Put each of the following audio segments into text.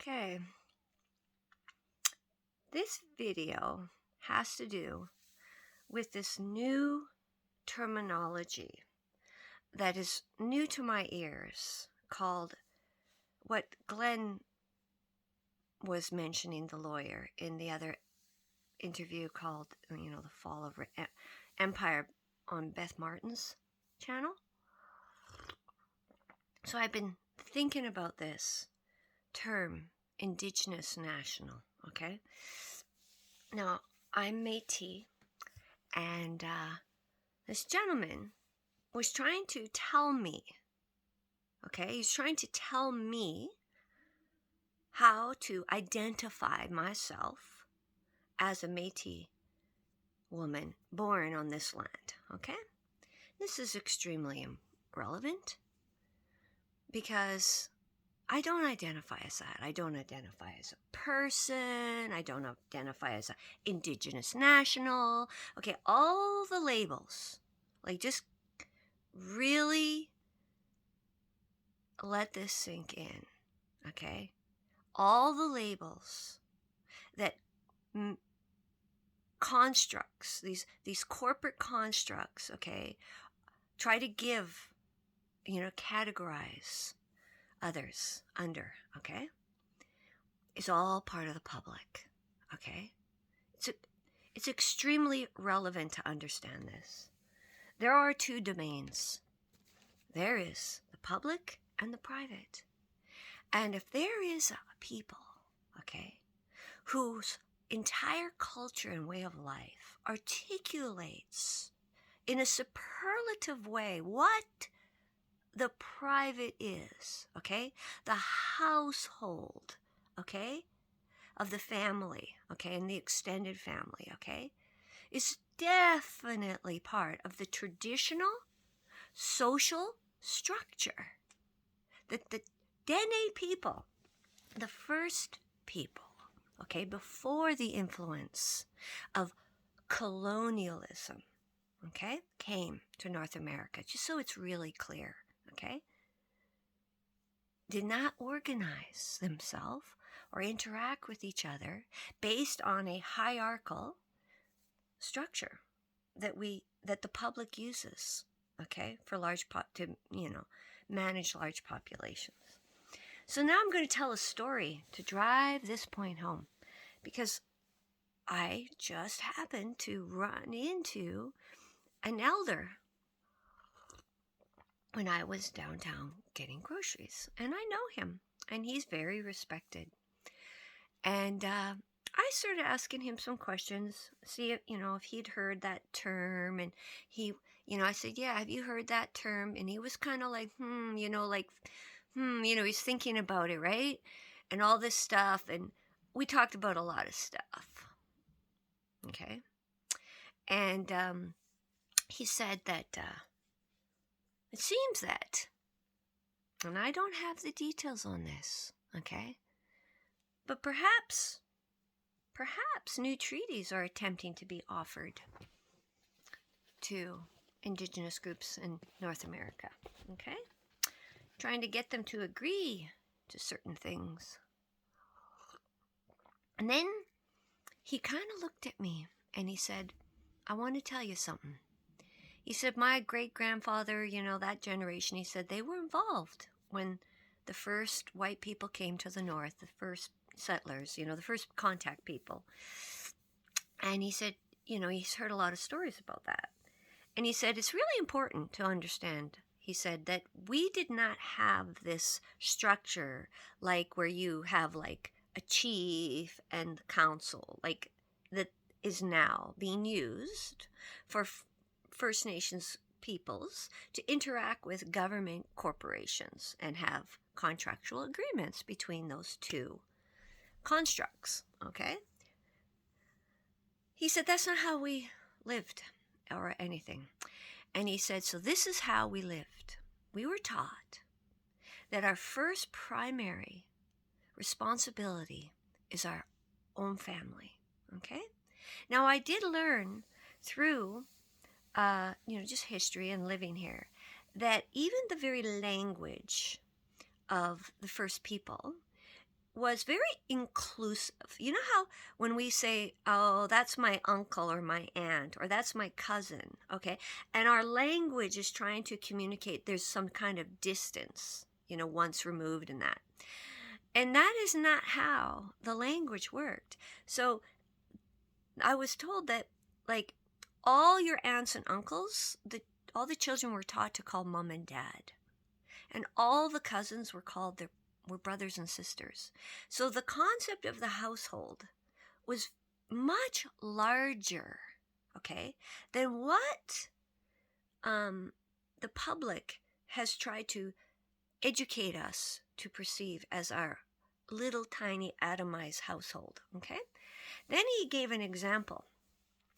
Okay, this video has to do with this new terminology that is new to my ears called what Glenn was mentioning, the lawyer, in the other interview called, The Fall of Empire on Beth Martin's channel. So I've been thinking about this term, Indigenous National, okay? Now, I'm Métis, and this gentleman was trying to tell me, he's trying to tell me how to identify myself as a Métis woman born on this land, okay? This is extremely relevant because I don't identify as that. I don't identify as a person. I don't identify as an Indigenous National. Okay, all the labels, just really let this sink in, okay? All the labels that constructs, these corporate constructs, okay, try to give, categorize others under, okay? It's all part of the public, okay? It's extremely relevant to understand this. There are two domains. There is the public and the private. And if there is a people, okay, whose entire culture and way of life articulates in a superlative way what the private is, okay, the household, okay, of the family, okay, and the extended family, okay, is definitely part of the traditional social structure that the Dene people, the first people, okay, before the influence of colonialism, okay, came to North America, just so it's really clear, okay, did not organize themselves or interact with each other based on a hierarchical structure that the public uses, okay, for to manage large populations. So now I'm going to tell a story to drive this point home, because I just happened to run into an elder when I was downtown getting groceries, and I know him, and he's very respected. And I started asking him some questions, see if, if he'd heard that term. And he, I said, yeah, have you heard that term? And he was kind of like, he's thinking about it, right? And all this stuff. And we talked about a lot of stuff. Okay. And he said that it seems that, and I don't have the details on this, okay? But perhaps new treaties are attempting to be offered to Indigenous groups in North America, okay? Trying to get them to agree to certain things. And then he kind of looked at me and he said, I want to tell you something. He said, my great-grandfather, that generation, he said, they were involved when the first white people came to the north, the first settlers, the first contact people. And he said, he's heard a lot of stories about that. And he said, it's really important to understand, he said, that we did not have this structure like where you have like a chief and council, like that is now being used for First Nations peoples to interact with government corporations and have contractual agreements between those two constructs, okay? He said, that's not how we lived or anything. And he said, so this is how we lived. We were taught that our first primary responsibility is our own family, okay? Now, I did learn through, just history and living here, that even the very language of the first people was very inclusive. You know how when we say, oh, that's my uncle or my aunt or that's my cousin, okay? And our language is trying to communicate there's some kind of distance, once removed in that. And that is not how the language worked. So I was told that, like, all your aunts and uncles, all the children were taught to call mom and dad. And all the cousins were brothers and sisters. So the concept of the household was much larger, okay, than what the public has tried to educate us to perceive as our little tiny atomized household, okay? Then he gave an example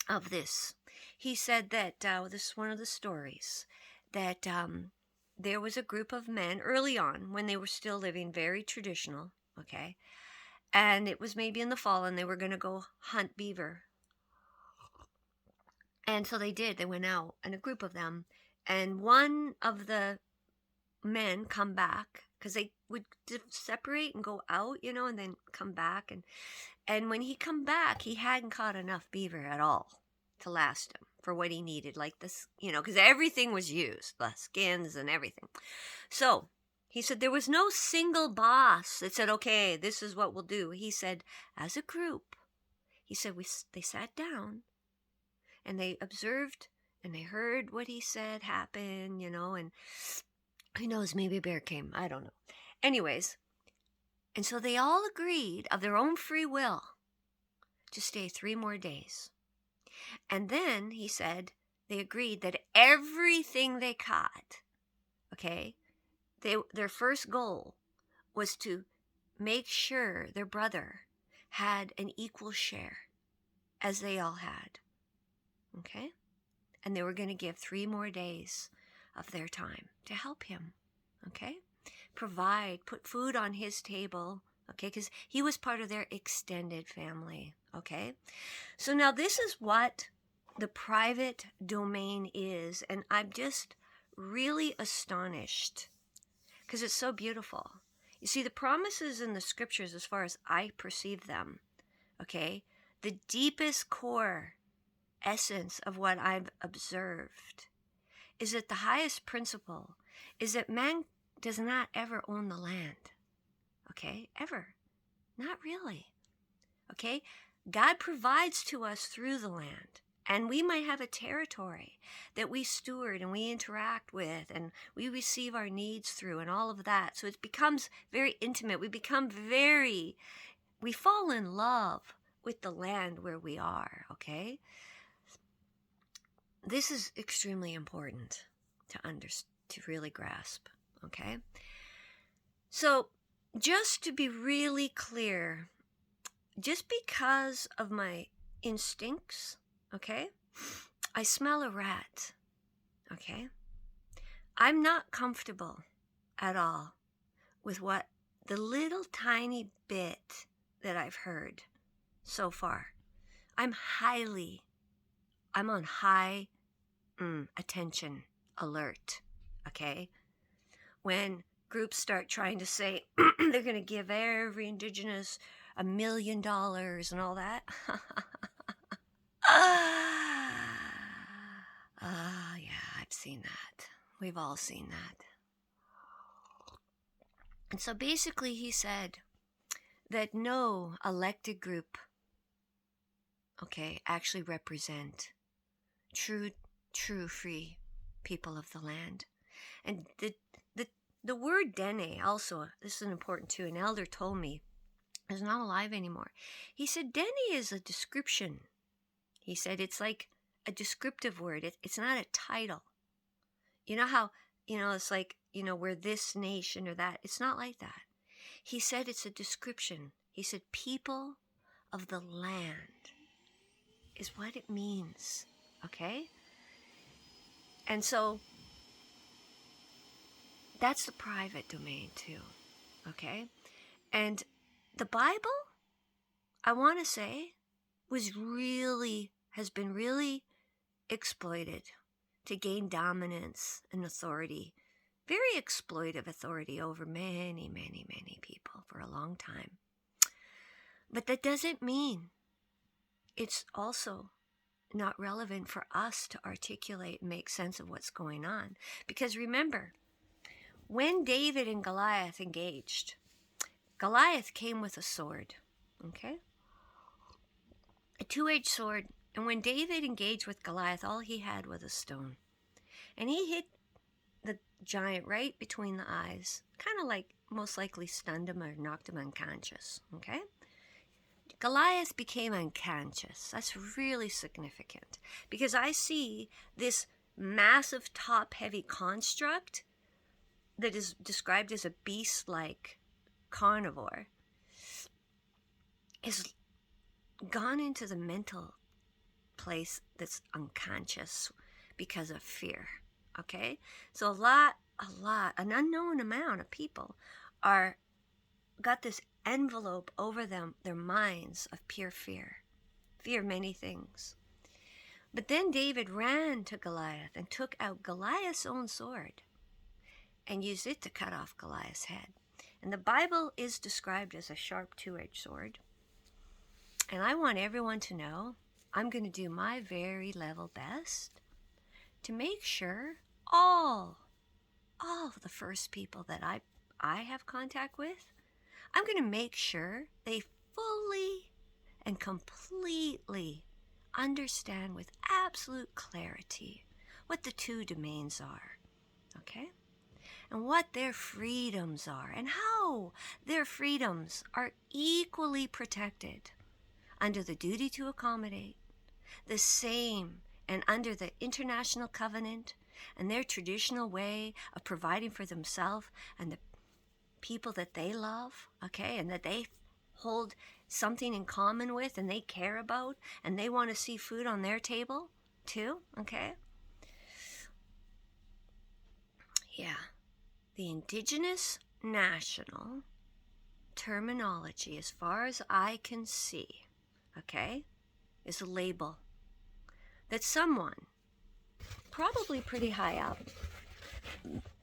of this. He said that, this is one of the stories, that there was a group of men early on when they were still living very traditional, okay? And it was maybe in the fall and they were going to go hunt beaver. And so they did. They went out, and a group of them. And one of the men come back, because they would separate and go out, and then come back. And when he come back, he hadn't caught enough beaver at all to last him for what he needed, like this, because everything was used, the skins and everything. So he said there was no single boss that said, okay, this is what we'll do. He said, as a group, he said, they sat down and they observed and they heard what he said happen, and who knows, maybe a bear came. I don't know. Anyways, and so they all agreed of their own free will to stay 3 more days. And then he said they agreed that everything they caught, okay, their first goal was to make sure their brother had an equal share as they all had, okay? And they were going to give 3 more days of their time to help him, okay? Put food on his table, okay? Because he was part of their extended family, okay? So now this is what the private domain is, and I'm just really astonished because it's so beautiful. You see, the promises in the scriptures, as far as I perceive them, okay, the deepest core essence of what I've observed is that the highest principle is that man does not ever own the land, okay, ever, not really, okay? God provides to us through the land, and we might have a territory that we steward and we interact with and we receive our needs through and all of that. So it becomes very intimate. We fall in love with the land where we are, okay? This is extremely important to really grasp, okay? So just to be really clear, just because of my instincts, okay, I smell a rat, okay? I'm not comfortable at all with what the little tiny bit that I've heard so far. I'm on high attention alert, okay? When groups start trying to say they're going to give every Indigenous $1 million and all that. Yeah, I've seen that. We've all seen that. And so basically he said that no elected group, okay, actually represent true free people of the land. And the word dene also, this is important too, an elder told me, is not alive anymore. He said dene is a description. He said it's like a descriptive word. It's not a title. You know how, it's like, we're this nation or that. It's not like that. He said it's a description. He said people of the land is what it means, okay? And so that's the private domain too, okay? And the Bible, I want to say, has been really exploited to gain dominance and authority, very exploitive authority over many, many, many people for a long time. But that doesn't mean it's also not relevant for us to articulate and make sense of what's going on. Because remember, when David and Goliath engaged, Goliath came with a sword, okay? A two-edged sword. And when David engaged with Goliath, all he had was a stone. And he hit the giant right between the eyes, kind of like most likely stunned him or knocked him unconscious, okay? Goliath became unconscious. That's really significant because I see this massive top-heavy construct that is described as a beast-like carnivore is gone into the mental place that's unconscious because of fear. Okay? So an unknown amount of people are got this envelope over them, their minds of pure fear. Fear many things. But then David ran to Goliath and took out Goliath's own sword and used it to cut off Goliath's head. And the Bible is described as a sharp two-edged sword. And I want everyone to know I'm going to do my very level best to make sure all of the first people that I have contact with, I'm going to make sure they fully and completely understand with absolute clarity what the two domains are, okay? And what their freedoms are and how their freedoms are equally protected under the duty to accommodate, the same and under the international covenant and their traditional way of providing for themselves and the people that they love, okay, and that they hold something in common with and they care about and they want to see food on their table too, okay? Yeah. The Indigenous National terminology, as far as I can see, okay, is a label that someone, probably pretty high up,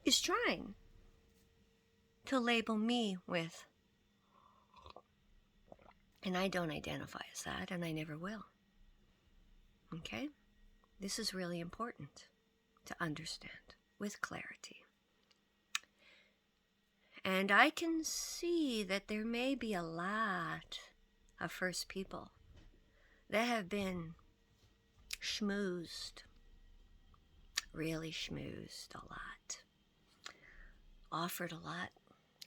is trying to label me with. And I don't identify as that, and I never will. Okay? This is really important to understand with clarity. And I can see that there may be a lot of First People that have been schmoozed, really schmoozed a lot, offered a lot,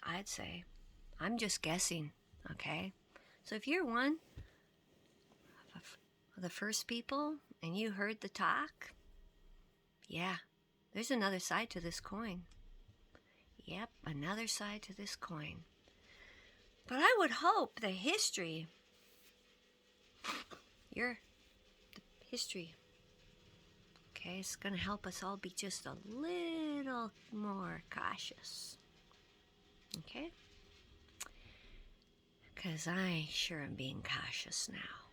I'd say. I'm just guessing, okay? So if you're one of the First People and you heard the talk, yeah, there's another side to this coin. Yep, another side to this coin. But I would hope the history, the history, okay, it's going to help us all be just a little more cautious. Okay? Because I sure am being cautious now.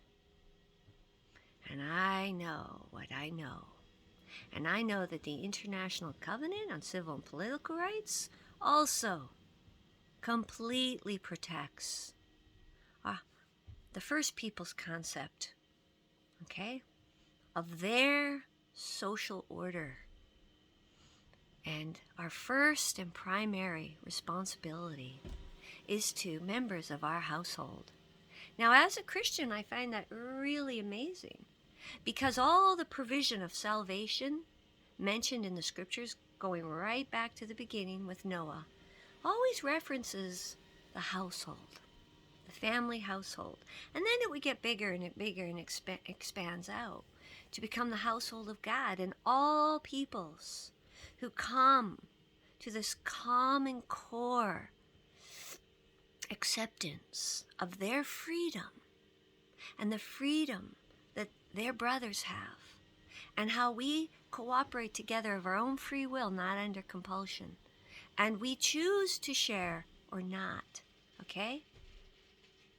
And I know what I know. And I know that the International Covenant on Civil and Political Rights also completely protects the First People's concept, okay, of their social order. And our first and primary responsibility is to members of our household. Now, as a Christian, I find that really amazing because all the provision of salvation mentioned in the scriptures, going right back to the beginning with Noah, always references the household, the family household. And then it would get bigger and bigger and expands out to become the household of God and all peoples who come to this common core acceptance of their freedom and the freedom that their brothers have and how we cooperate together of our own free will, not under compulsion. And we choose to share or not, okay?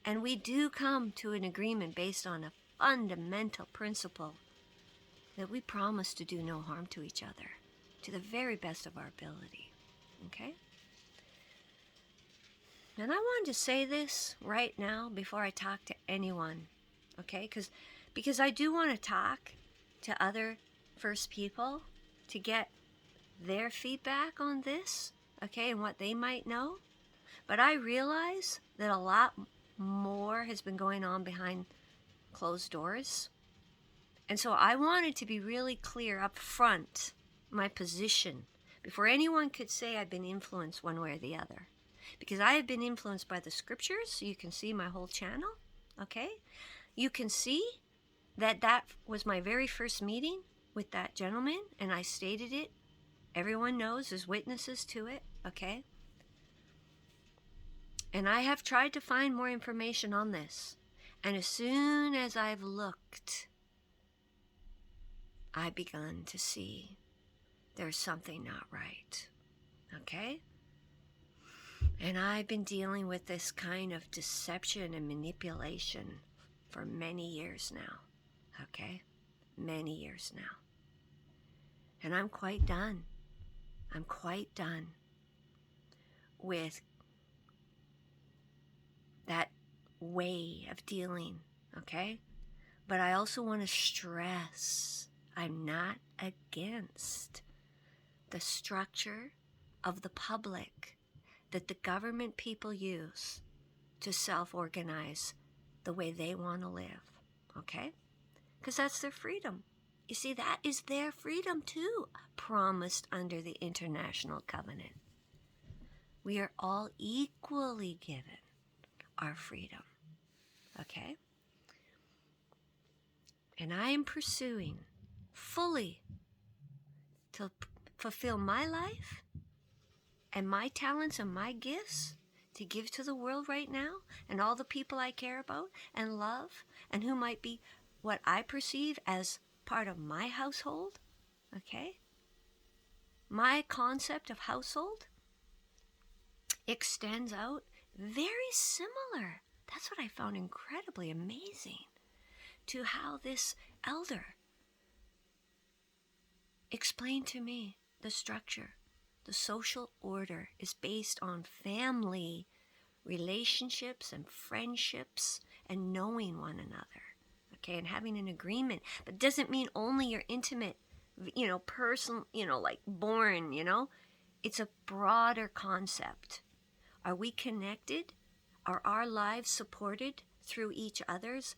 And we do come to an agreement based on a fundamental principle that we promise to do no harm to each other to the very best of our ability, okay? And I wanted to say this right now before I talk to anyone, okay? Because I do want to talk to other First People to get their feedback on this, okay, and what they might know. But I realize that a lot more has been going on behind closed doors. And so I wanted to be really clear up front my position before anyone could say I've been influenced one way or the other. Because I have been influenced by the scriptures, so you can see my whole channel, okay? You can see that that was my very first meeting with that gentleman, and I stated it. Everyone knows, there's witnesses to it, okay? And I have tried to find more information on this. And as soon as I've looked, I've begun to see there's something not right, okay? And I've been dealing with this kind of deception and manipulation for many years now, okay? Many years now. And I'm quite done. I'm quite done with that way of dealing, okay? But I also want to stress I'm not against the structure of the public that the government people use to self-organize the way they want to live, okay? Because that's their freedom. You see, that is their freedom too, promised under the International Covenant. We are all equally given our freedom, okay? And I am pursuing fully to fulfill my life and my talents and my gifts to give to the world right now, and all the people I care about and love, and who might be what I perceive as part of my household, okay? My concept of household extends out very similar. That's what I found incredibly amazing, to how this elder explained to me the structure. The social order is based on family relationships and friendships and knowing one another, okay, and having an agreement. But it doesn't mean only your intimate, person, like born, It's a broader concept. Are we connected? Are our lives supported through each other's?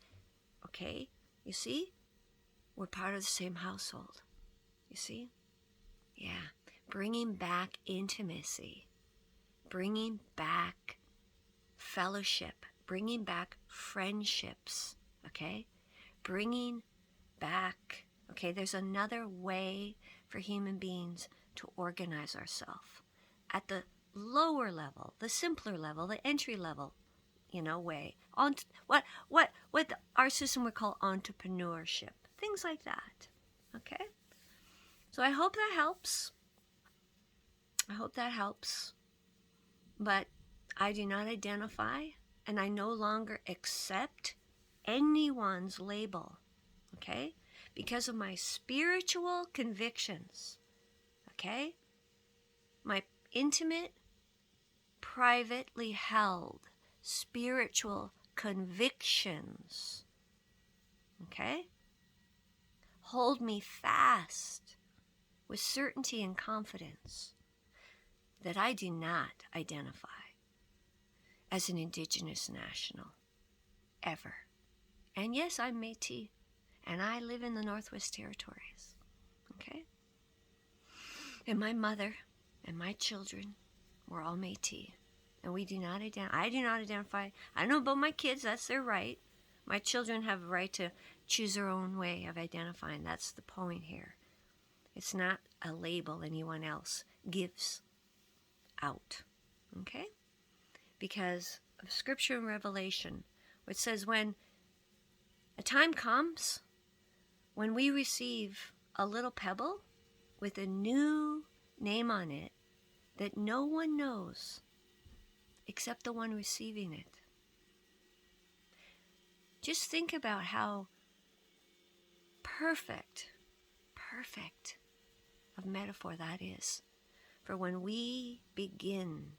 Okay, you see? We're part of the same household. You see? Yeah. Bringing back intimacy. Bringing back fellowship. Bringing back friendships. Okay? Bringing back, okay, there's another way for human beings to organize ourselves. At the lower level, the simpler level, the entry level, way. What our system would call entrepreneurship. Things like that. Okay? So I hope that helps. But I do not identify, and I no longer accept anyone's label, okay? Because of my spiritual convictions, okay? My intimate, privately held spiritual convictions, okay? Hold me fast with certainty and confidence that I do not identify as an Indigenous National, ever. And yes, I'm Métis, and I live in the Northwest Territories, okay? And my mother and my children were all Métis, and we do not I do not identify. I know about my kids, that's their right. My children have a right to choose their own way of identifying. That's the point here. It's not a label anyone else gives out, okay? Because of Scripture and Revelation, which says when a time comes when we receive a little pebble with a new name on it that no one knows except the one receiving it. Just think about how perfect of metaphor that is for when we begin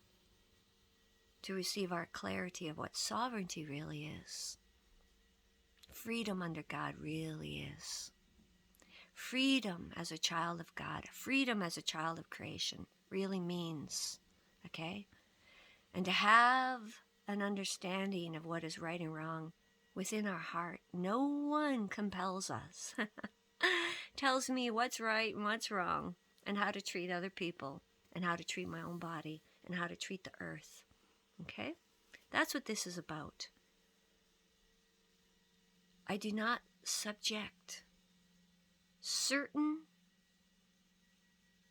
to receive our clarity of what sovereignty really is. Freedom under God really is. Freedom as a child of God, freedom as a child of creation really means, okay? And to have an understanding of what is right and wrong within our heart. No one compels us, tells me what's right and what's wrong, and how to treat other people, and how to treat my own body, and how to treat the earth. Okay? That's what this is about. I do not subject certain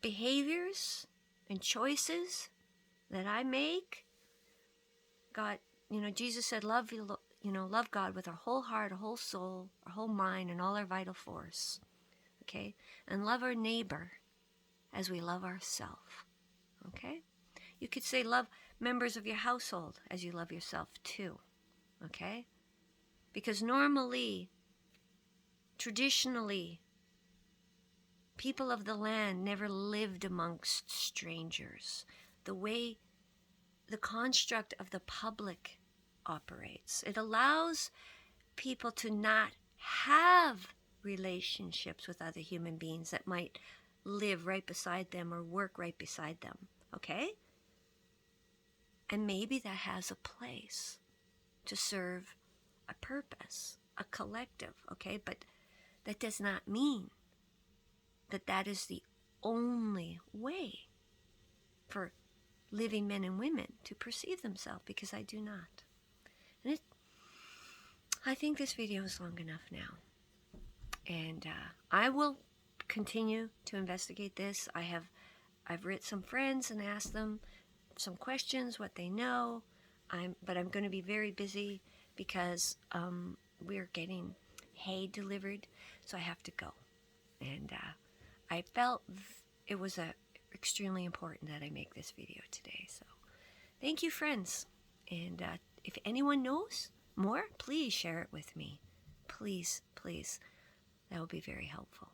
behaviors and choices that I make. God, Jesus said, love God with our whole heart, our whole soul, our whole mind, and all our vital force. Okay? And love our neighbor as we love ourselves. Okay? You could say love members of your household as you love yourself too. Okay? Because normally, traditionally, people of the land never lived amongst strangers. The way the construct of the public operates, it allows people to not have relationships with other human beings that might live right beside them or work right beside them. Okay? And maybe that has a place to serve a purpose, a collective, okay? But that does not mean that that is the only way for living men and women to perceive themselves, because I do not. And I think this video is long enough now. And I will continue to investigate this. I've written some friends and asked them some questions, what they know. But I'm going to be very busy because we're getting hay delivered, so I have to go. And I felt it was extremely important that I make this video today. So thank you, friends. And if anyone knows more, please share it with me. Please, please. That would be very helpful.